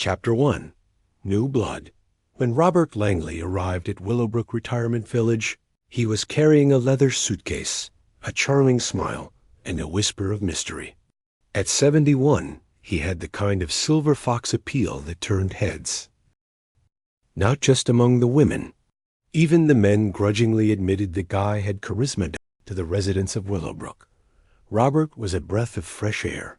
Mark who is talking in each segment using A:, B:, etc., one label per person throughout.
A: Chapter 1. New Blood. When Robert Langley arrived at Willowbrook Retirement Village, he was carrying a leather suitcase, a charming smile, and a whisper of mystery. At 71, he had the kind of silver fox appeal that turned heads. Not just among the women. Even the men grudgingly admitted the guy had charisma to the residents of Willowbrook. Robert was a breath of fresh air.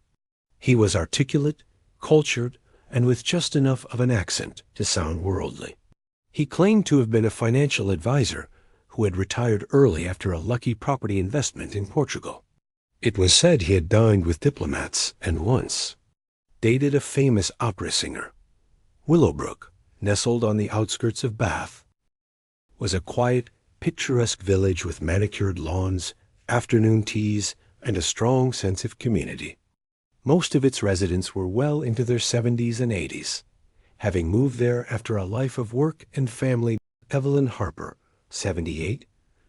A: He was articulate, cultured, and with just enough of an accent to sound worldly. He claimed to have been a financial advisor who had retired early after a lucky property investment in Portugal. It was said he had dined with diplomats and once dated a famous opera singer. Willowbrook, nestled on the outskirts of Bath, was a quiet, picturesque village with manicured lawns, afternoon teas, and a strong sense of community. Most of its residents were well into their 70s and 80s, having moved there after a life of work and family. Evelyn Harper, 78,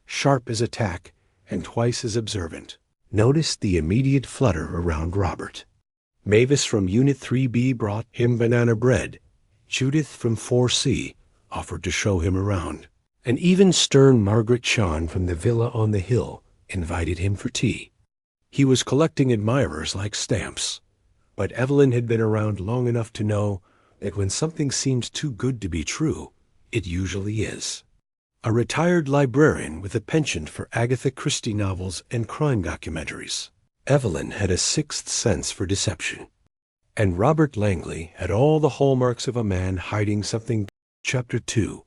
A: sharp as a tack and twice as observant, noticed the immediate flutter around Robert. Mavis from Unit 3B brought him banana bread. Judith from 4C offered to show him around. And even stern Margaret Shawn from the villa on the hill invited him for tea. He was collecting admirers like stamps, but Evelyn had been around long enough to know that when something seems too good to be true, it usually is. A retired librarian with a penchant for Agatha Christie novels and crime documentaries, Evelyn had a sixth sense for deception. And Robert Langley had all the hallmarks of a man hiding something. Chapter 2.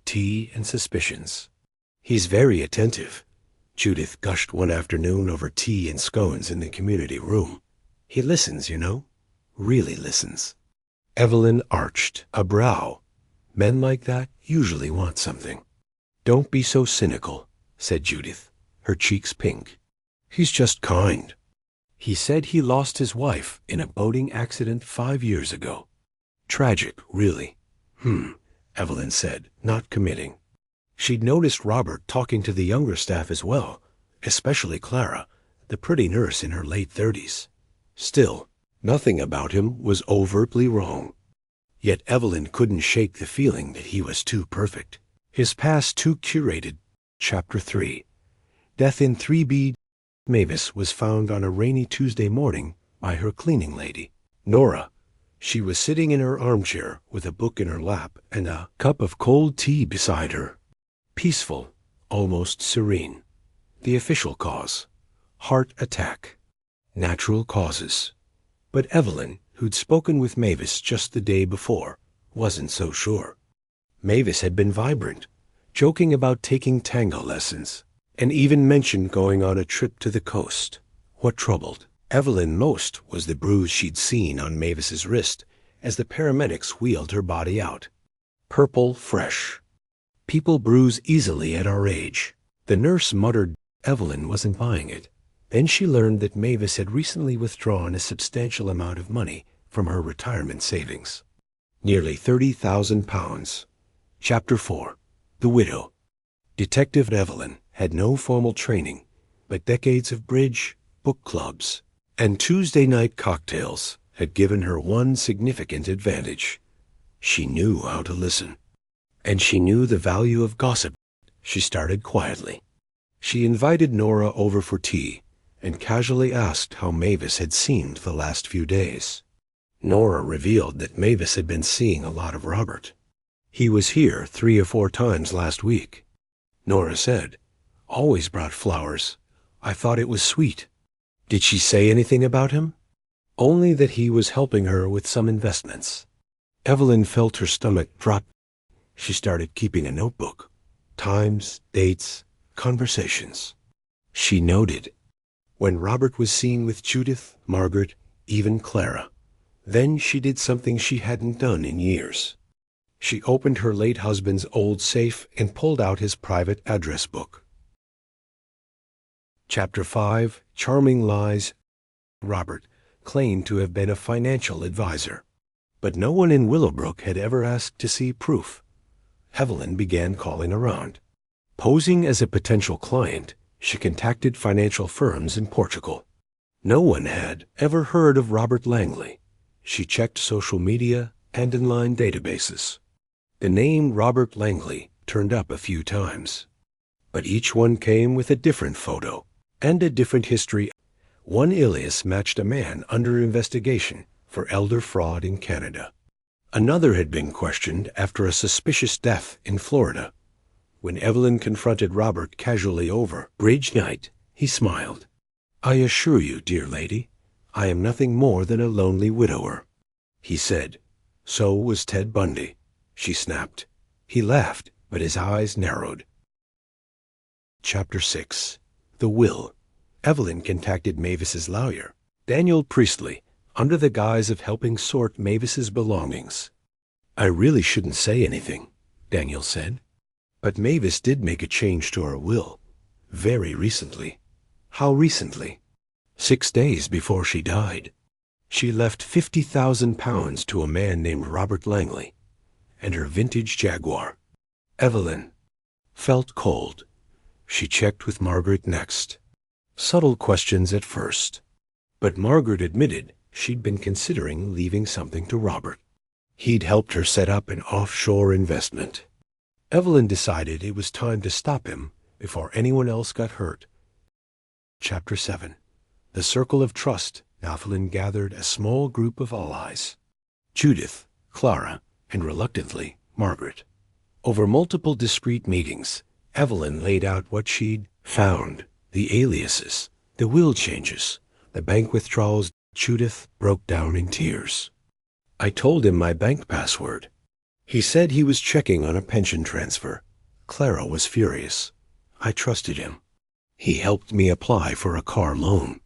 A: Tea and Suspicions. He's very attentive, Judith gushed one afternoon over tea and scones in the community room. He listens, you know. Really listens. Evelyn arched a brow. Men like that usually want something. Don't be so cynical, said Judith, her cheeks pink. He's just kind. He said he lost his wife in a boating accident 5 years ago. Tragic, really. Evelyn said, not committing. She'd noticed Robert talking to the younger staff as well, especially Clara, the pretty nurse in her late 30s. Still, nothing about him was overtly wrong. Yet Evelyn couldn't shake the feeling that he was too perfect. His past too curated. Chapter 3. Death in 3B. Mavis was found on a rainy Tuesday morning by her cleaning lady, Nora. She was sitting in her armchair with a book in her lap and a cup of cold tea beside her. Peaceful, almost serene. The official cause: heart attack. Natural causes. But Evelyn, who'd spoken with Mavis just the day before, wasn't so sure. Mavis had been vibrant, joking about taking tango lessons, and even mentioned going on a trip to the coast. What troubled Evelyn most was the bruise she'd seen on Mavis's wrist as the paramedics wheeled her body out. Purple fresh. People bruise easily at our age. The nurse muttered Evelyn wasn't buying it. Then she learned that Mavis had recently withdrawn a substantial amount of money from her retirement savings. Nearly £30,000. Chapter 4. The Widow. Detective Evelyn had no formal training, but decades of bridge, book clubs, and Tuesday night cocktails had given her one significant advantage. She knew how to listen. And she knew the value of gossip. She started quietly. She invited Nora over for tea and casually asked how Mavis had seemed the last few days. Nora revealed that Mavis had been seeing a lot of Robert. He was here 3 or 4 times last week. Nora said, always brought flowers. I thought it was sweet. Did she say anything about him? Only that he was helping her with some investments. Evelyn felt her stomach drop. She started keeping a notebook. Times, dates, conversations. She noted when Robert was seen with Judith, Margaret, even Clara. Then she did something she hadn't done in years. She opened her late husband's old safe and pulled out his private address book. Chapter 5. Charming Lies. Robert claimed to have been a financial advisor, but no one in Willowbrook had ever asked to see proof. Evelyn began calling around. Posing as a potential client, she contacted financial firms in Portugal. No one had ever heard of Robert Langley. She checked social media and inline databases. The name Robert Langley turned up a few times, but each one came with a different photo and a different history. One alias matched a man under investigation for elder fraud in Canada. Another had been questioned after a suspicious death in Florida. When Evelyn confronted Robert casually over bridge night, he smiled. "I assure you, dear lady, I am nothing more than a lonely widower," he said. "So was Ted Bundy," she snapped. He laughed, but his eyes narrowed. Chapter 6. The Will. Evelyn contacted Mavis's lawyer, Daniel Priestley, under the guise of helping sort Mavis's belongings. "I really shouldn't say anything," Daniel said, "but Mavis did make a change to her will. Very recently." "How recently?" 6 days before she died. She left £50,000 to a man named Robert Langley, and her vintage Jaguar. Evelyn felt cold. She checked with Margaret next. Subtle questions at first, but Margaret admitted she'd been considering leaving something to Robert. He'd helped her set up an offshore investment. Evelyn decided it was time to stop him before anyone else got hurt. Chapter 7. The Circle of Trust. Evelyn gathered a small group of allies: Judith, Clara, and reluctantly, Margaret. Over multiple discreet meetings, Evelyn laid out what she'd found: the aliases, the will changes, the bank withdrawals. Judith broke down in tears. "I told him my bank password. He said he was checking on a pension transfer." Clara was furious. "I trusted him. He helped me apply for a car loan.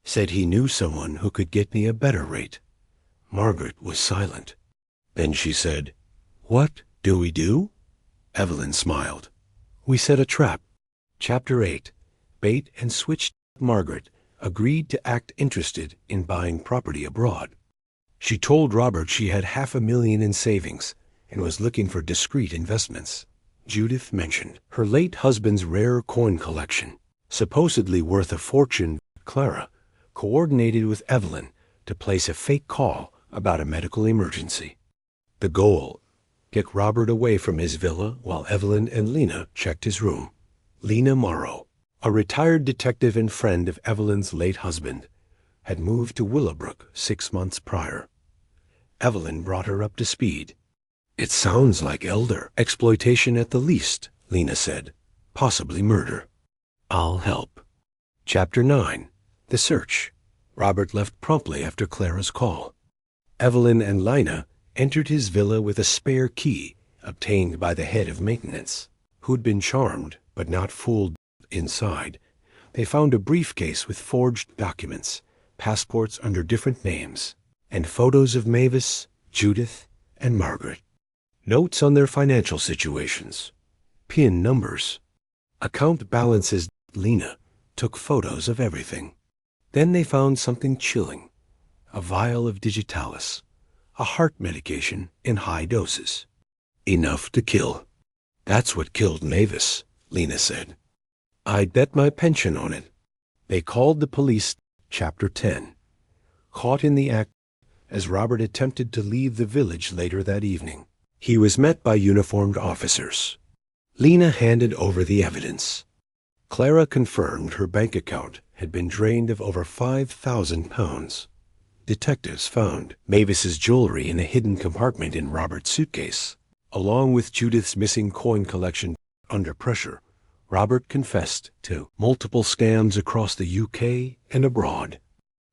A: Said he knew someone who could get me a better rate." Margaret was silent. Then she said, "What do we do?" Evelyn smiled. "We set a trap." Chapter 8. Bait and switch. Margaret agreed to act interested in buying property abroad. She told Robert she had $500,000 in savings and was looking for discreet investments. Judith mentioned her late husband's rare coin collection, supposedly worth a fortune. Clara coordinated with Evelyn to place a fake call about a medical emergency. The goal: get Robert away from his villa while Evelyn and Lena checked his room. Lena Morrow, a retired detective and friend of Evelyn's late husband, had moved to Willowbrook 6 months prior. Evelyn brought her up to speed. "It sounds like elder exploitation at the least," Lena said. "Possibly murder." "I'll help." Chapter 9. The Search. Robert left promptly after Clara's call. Evelyn and Lina entered his villa with a spare key obtained by the head of maintenance, who'd been charmed but not fooled. Inside, they found a briefcase with forged documents, passports under different names, and photos of Mavis, Judith, and Margaret. Notes on their financial situations, PIN numbers, account balances. Lena took photos of everything. Then they found something chilling: a vial of digitalis, a heart medication in high doses. "Enough to kill." "That's what killed Mavis," Lena said. "I'd bet my pension on it." They called the police. Chapter 10. Caught in the act. As Robert attempted to leave the village later that evening, he was met by uniformed officers. Lena handed over the evidence. Clara confirmed her bank account had been drained of over £5,000. Detectives found Mavis's jewelry in a hidden compartment in Robert's suitcase, along with Judith's missing coin collection. Under pressure, Robert confessed to multiple scams across the UK and abroad.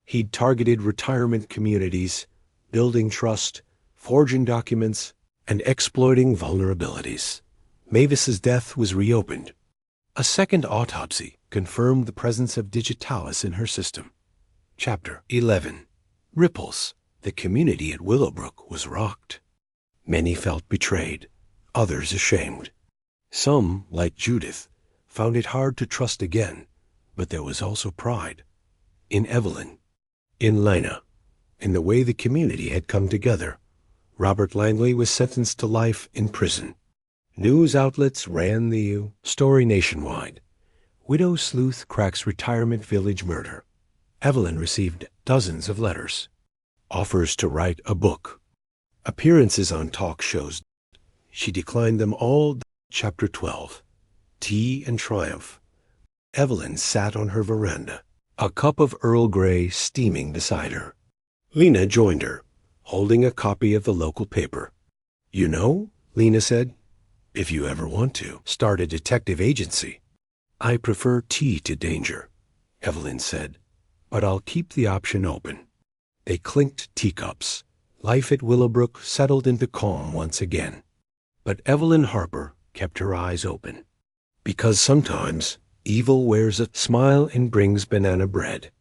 A: He'd targeted retirement communities, building trust, forging documents, and exploiting vulnerabilities. Mavis's death was reopened. A second autopsy confirmed the presence of digitalis in her system. Chapter 11. Ripples. The community at Willowbrook was rocked. Many felt betrayed, others ashamed. Some, like Judith, found it hard to trust again, but there was also pride. In Evelyn, in Lena, in the way the community had come together. Robert Langley was sentenced to life in prison. News outlets ran the story nationwide. Widow sleuth cracks retirement village murder. Evelyn received dozens of letters, offers to write a book. Appearances on talk shows. She declined them all. Chapter 12. Tea and Triumph. Evelyn sat on her veranda, a cup of Earl Grey steaming beside her. Lena joined her, holding a copy of the local paper. "You know," Lena said, "if you ever want to start a detective agency." "I prefer tea to danger," Evelyn said, "but I'll keep the option open." They clinked teacups. Life at Willowbrook settled into calm once again. But Evelyn Harper kept her eyes open. Because sometimes evil wears a smile and brings banana bread.